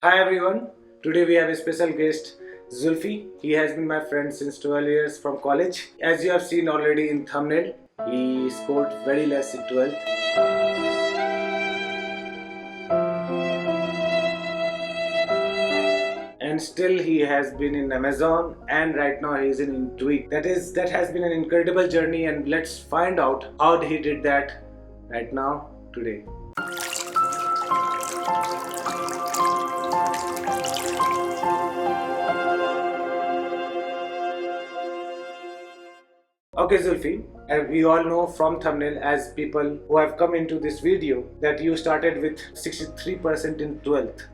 Hi everyone, today we have a special guest, Zulfi. He has been my friend since 12 years from college. As you have seen already in thumbnail, he scored very less in 12th. And still he has been in Amazon and right now he is in Intuit. That has been an incredible journey, and let's find out how he did that right now today. Okay, Zulfi, we all know from thumbnail as people who have come into this video that you started with 63% in 12th.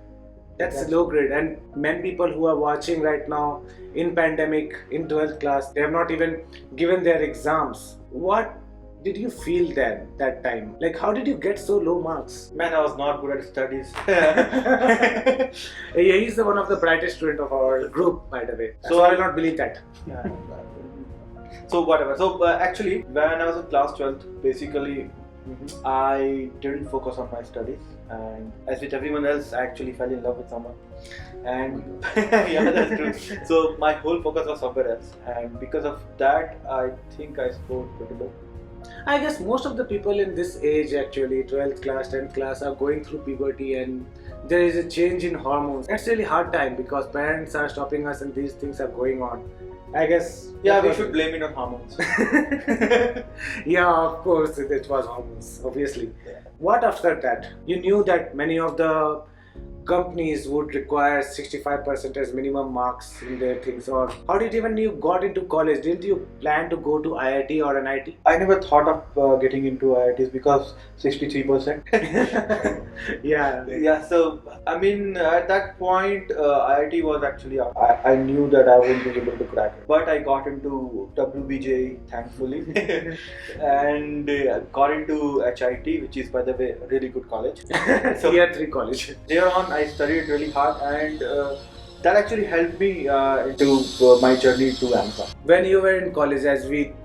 That's low grade, and many people who are watching right now in pandemic in 12th class, they have not even given their exams. What did you feel then that time? Like, how did you get so low marks? Man, I was not good at studies. Yeah, he's the one of the brightest student of our group, by the way. So I will not believe that. So whatever. So actually, when I was in class 12th, basically, I didn't focus on my studies, and as with everyone else, I actually fell in love with someone, and yeah, that's true. So my whole focus was somewhere else, and because of that, I think I scored pretty low. I guess most of the people in this age, actually 12th class, 10th class, are going through puberty and there is a change in hormones. That's really hard time because parents are stopping us and these things are going on. I guess. Yeah, we should blame it on hormones. Yeah, of course, it was hormones, obviously. Yeah. What after that? You knew that many of the companies would require 65% as minimum marks in their things, or how did even you got into college? Didn't you plan to go to IIT or NIT? I never thought of getting into IITs because 63%. Yeah. Yeah, so I mean, at that point, IIT was actually out. I knew that I wouldn't be able to crack it, but I got into WBJ, thankfully, and got into HIT, which is, by the way, a really good college. So Tier 3 college. There on, I studied really hard, and that actually helped me into my journey to Amazon. When you were in college,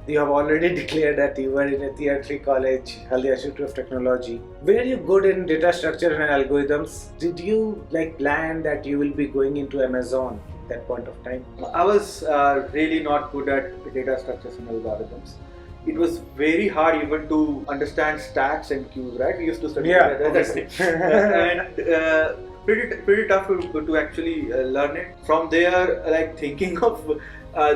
you have already declared that you were in a Tier 3 college, Haldia Institute of Technology. Were you good in data structure and algorithms? Did you plan that you will be going into Amazon at that point of time? I was really not good at data structures and algorithms. It was very hard even to understand stacks and queues, right? We used to study obviously. and pretty tough to actually learn it. From there, like thinking of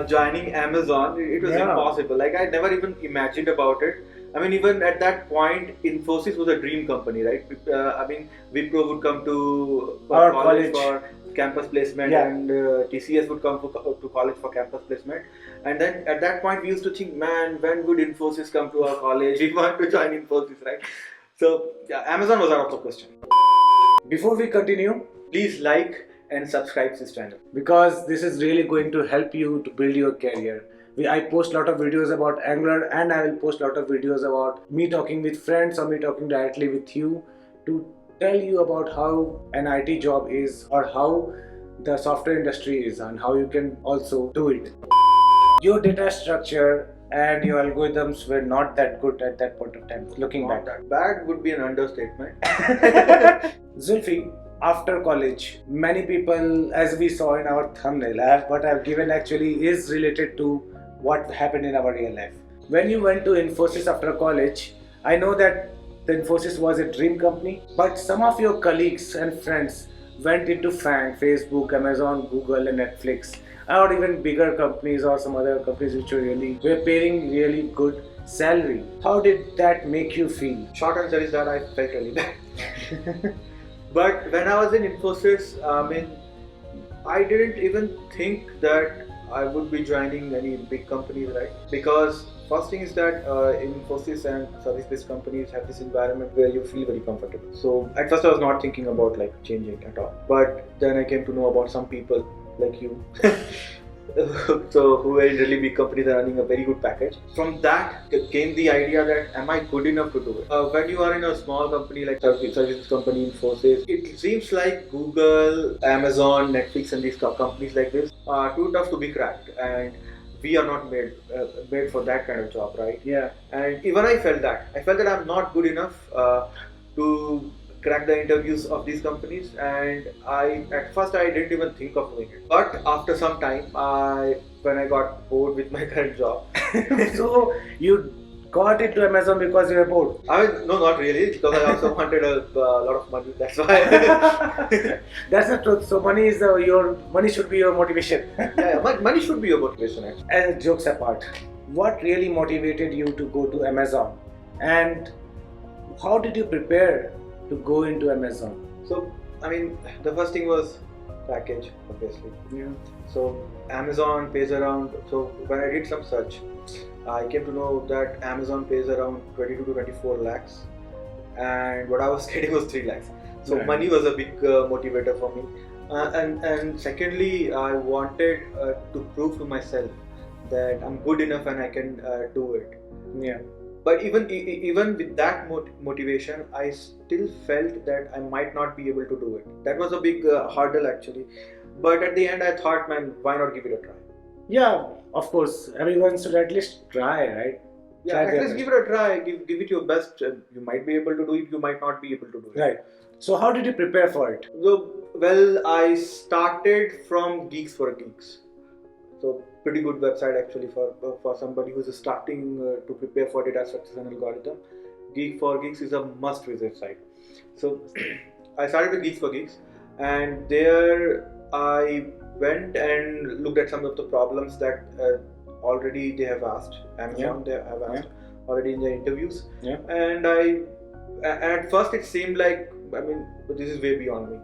joining Amazon, it was impossible. Like, I never even imagined about it. I mean, even at that point, Infosys was a dream company, right? I mean, Wipro would come to our college college for campus placement, and TCS would come to college for campus placement. And then at that point, we used to think, man, when would Infosys come to our college? We want to join Infosys, right? So yeah, Amazon was out of the question. Before we continue, Please like and subscribe to this channel. because this is really going to help you to build your career. I post a lot of videos about Angular, and I will post a lot of videos about me talking with friends or me talking directly with you to tell you about how an IT job is, or how the software industry is, and how you can also do it. Your data structure and your algorithms were not that good at that point of time, looking back. That bad would be an understatement. Zulfi, after college, many people, as we saw in our thumbnail, what I've given actually is related to what happened in our real life. When you went to Infosys after college, I know that the Infosys was a dream company, but some of your colleagues and friends went into FANG, Facebook, Amazon, Google, and Netflix, or even bigger companies or some other companies which were paying really good salary. How did that make you feel? Short answer is that I felt really bad. But when I was in Infosys, I mean, I didn't even think that I would be joining any big companies, right? Because first thing is that Infosys and service-based companies have this environment where you feel very comfortable. So at first I was not thinking about like changing at all. But then I came to know about some people like you. So who are in really big companies are running a very good package. From that came the idea that am I good enough to do it? When you are in a small company like services company Infosys, it seems like Google, Amazon, Netflix and these companies like this are too tough to be cracked, and we are not made for that kind of job, right? Yeah. And even I felt that I'm not good enough to crack the interviews of these companies, and at first I didn't even think of doing it. But after some time, when I got bored with my current job, So you got into Amazon because you were bored. I mean, no, not really, because I also wanted a lot of money. That's why. That's the truth. So money is your money should be your motivation. Yeah, money should be your motivation, actually. And jokes apart, what really motivated you to go to Amazon, and how did you prepare to go into Amazon? So, I mean, the first thing was package, obviously. Yeah. So, Amazon pays around. So, when I did some search, I came to know that Amazon pays around 22 to 24 lakhs, and what I was getting was 3 lakhs. So, Right. money was a big motivator for me. And secondly, I wanted to prove to myself that I'm good enough and I can do it. Yeah. But even with that motivation, I still felt that I might not be able to do it. That was a big hurdle, actually. But at the end, I thought, man, why not give it a try? Yeah, of course. Everyone should at least try, right? Yeah, Try at their least best. give it a try. Give it your best. You might be able to do it. You might not be able to do it. Right. So how did you prepare for it? So, well, I started from Geeks for Geeks. So, pretty good website actually for somebody who's starting to prepare for data structures and algorithm. Geek for Geeks is a must-visit site. So, I started with Geeks for Geeks, and there I went and looked at some of the problems that already they have asked. Amazon they have asked already in their interviews. Yeah. And at first it seemed like, I mean, this is way beyond me.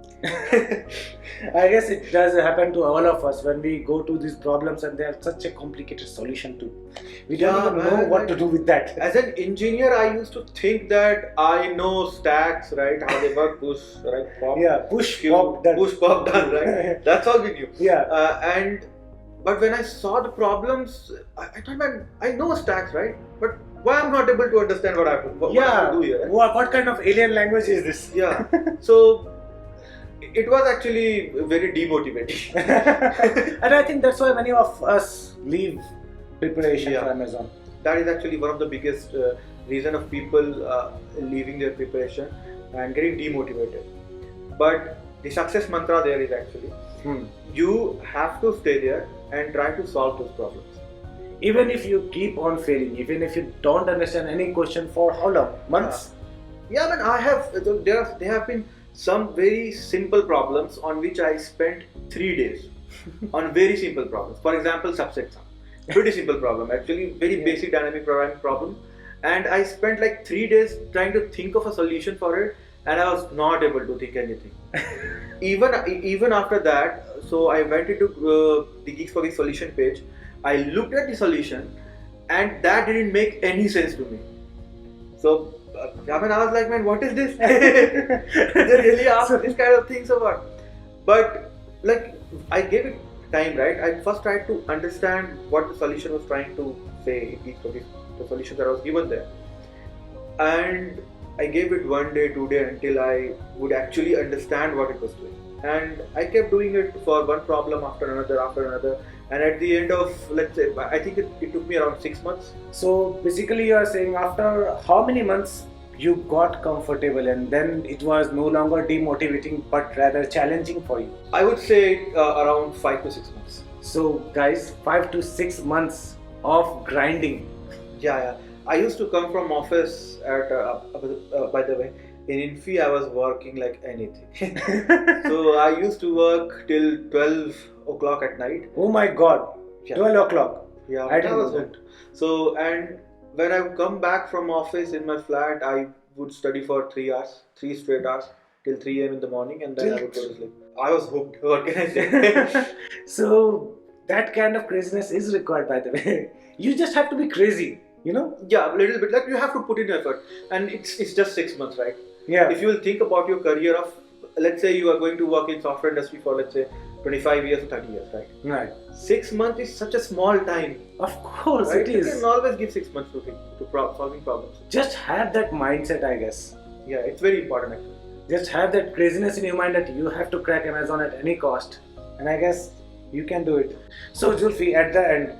I guess it does happen to all of us when we go to these problems and they have such a complicated solution too. We don't Yeah, even know man, what to do with that. As an engineer, I used to think that I know stacks, right? How they work, push, right? Pop. Yeah, push, Q, pop, done. push, pop, done, right? That's all we knew. Yeah. But when I saw the problems, I thought, man, I know stacks, right? But why I'm not able to understand what I have to do here? Right? What kind of alien language is this? Yeah. So it was actually very demotivating. And I think that's why many of us leave preparation Yeah. for Amazon. That is actually one of the biggest reason of people leaving their preparation and getting demotivated. But the success mantra there is actually you have to stay there and try to solve those problems. Even if you keep on failing, even if you don't understand any question for how long? Months? Yeah, man, there have been some very simple problems on which I spent 3 days on very simple problems. For example, subset sum. Pretty simple problem, actually, very basic dynamic programming problem. And I spent like 3 days trying to think of a solution for it, and I was not able to think anything. Even after that, so I went into the Geeks for Geeks solution page. I looked at the solution, and that didn't make any sense to me. So, I was like, man, what is this? They really ask this kind of things or what? But like, I gave it time, right? I first tried to understand what the solution was trying to say in Geeks for Geeks, the solution that I was given there, and I gave it 1 day, 2 days until I would actually understand what it was doing. And I kept doing it for one problem after another. And at the end of, let's say, I think it took me around 6 months. So basically you are saying after how many months you got comfortable and then it was no longer demotivating but rather challenging for you? I would say around 5 to 6 months. So guys, 5 to 6 months of grinding. Yeah. I used to come from office at, by the way, in Infi I was working like anything. So I used to work till 12 o'clock at night. Oh my god, Yeah. 12 o'clock. Yeah, I that didn't was know hooked. So, and when I would come back from office in my flat, I would study for 3 hours, 3 straight hours, till 3 a.m. in the morning, and then I would go to sleep. I was hooked, what can I say? So that kind of craziness is required, by the way. You just have to be crazy, you know? Yeah, a little bit. Like, you have to put in effort, and it's just 6 months, right? Yeah. If you will think about your career of, let's say you are going to work in software industry for, let's say, 25 years or 30 years, right? Right. 6 months is such a small time. Of course, Right? it You is. can always give 6 months to solving problems. Just have that mindset, I guess. Yeah, it's very important actually. Just have that craziness in your mind that you have to crack Amazon at any cost. And I guess you can do it. So Zulfi, at the end,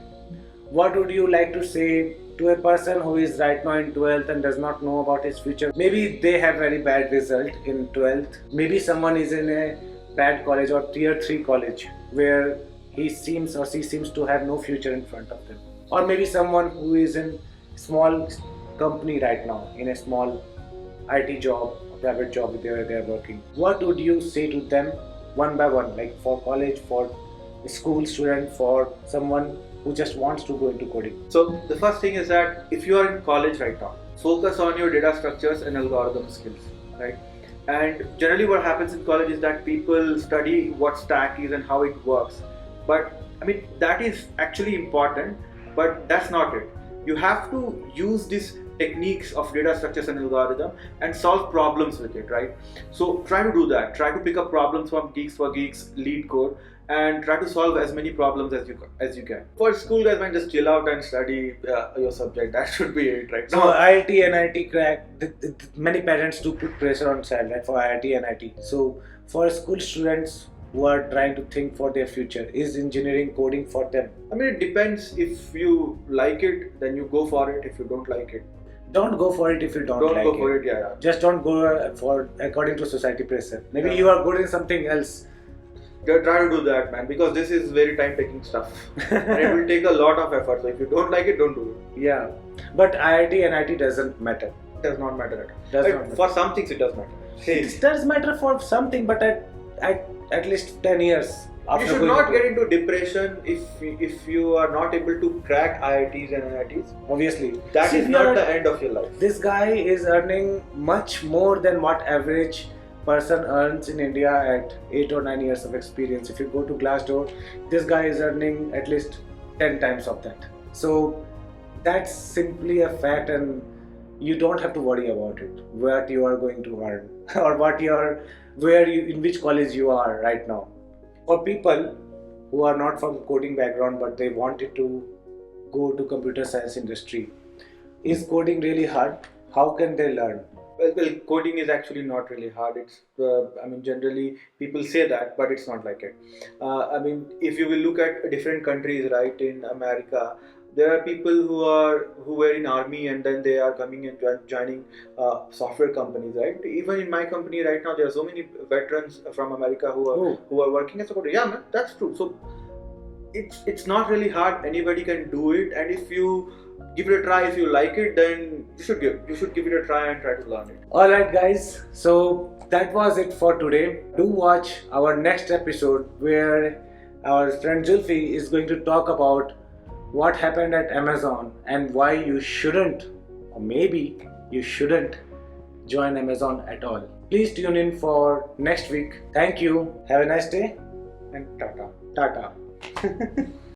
what would you like to say to a person who is right now in 12th and does not know about his future. Maybe they have very bad result in 12th. Maybe someone is in a bad college or tier 3 college where he seems or she seems to have no future in front of them. Or maybe someone who is in small company right now, in a small IT job, private job where they are working. What would you say to them one by one, like for college, for school student, for someone who just wants to go into coding? So the first thing is that if you are in college right now, focus on your data structures and algorithm skills, right? And generally what happens in college is that people study what stack is and how it works. But I mean, that is actually important, but that's not it. You have to use these techniques of data structures and algorithm and solve problems with it, right? So try to do that. Try to pick up problems from Geeks for Geeks, Lead Code, and try to solve as many problems as you can. For school guys, man, just chill out and study your subject. That should be it, right? So IIT and IT crack. Many parents do put pressure on child, right, for IIT and IT. So for school students who are trying to think for their future, is engineering coding for them? I mean, it depends. If you like it, then you go for it. If you don't like it, don't go for it. If you don't like go for it. Yeah. Just don't go for according to society pressure. Maybe you are good in something else. Try to do that, man, because this is very time-taking stuff and it will take a lot of effort. So if you don't like it, don't do it. Yeah, but IIT and IT doesn't matter. It does not matter at all. Does not matter. For some things, it does matter. It does matter for something, but at least 10 years. You should not get into depression if you are not able to crack IITs and NITs. Obviously, that is not the end of your life. This guy is earning much more than what average person earns in India at 8 or 9 years of experience. If you go to Glassdoor, this guy is earning at least 10 times of that. So that's simply a fact, and you don't have to worry about it, what you are going to earn or in which college you are right now. For people who are not from coding background but they wanted to go to computer science industry, is coding really hard? How can they learn? Well, coding is actually not really hard. It's, I mean, generally people say that, but it's not like it. I mean, if you will look at different countries, right, in America, there are people who were in army and then they are coming and joining software companies, right? Even in my company right now, there are so many veterans from America who are working as a coder. Yeah, man, that's true. So it's not really hard. Anybody can do it, and if you give it a try, if you like it, then you should give it a try and try to learn it. Alright guys, so that was it for today. Do watch our next episode where our friend Zulfi is going to talk about what happened at Amazon and why you shouldn't, or maybe you shouldn't, join Amazon at all. Please tune in for next week. Thank you. Have a nice day and Tata.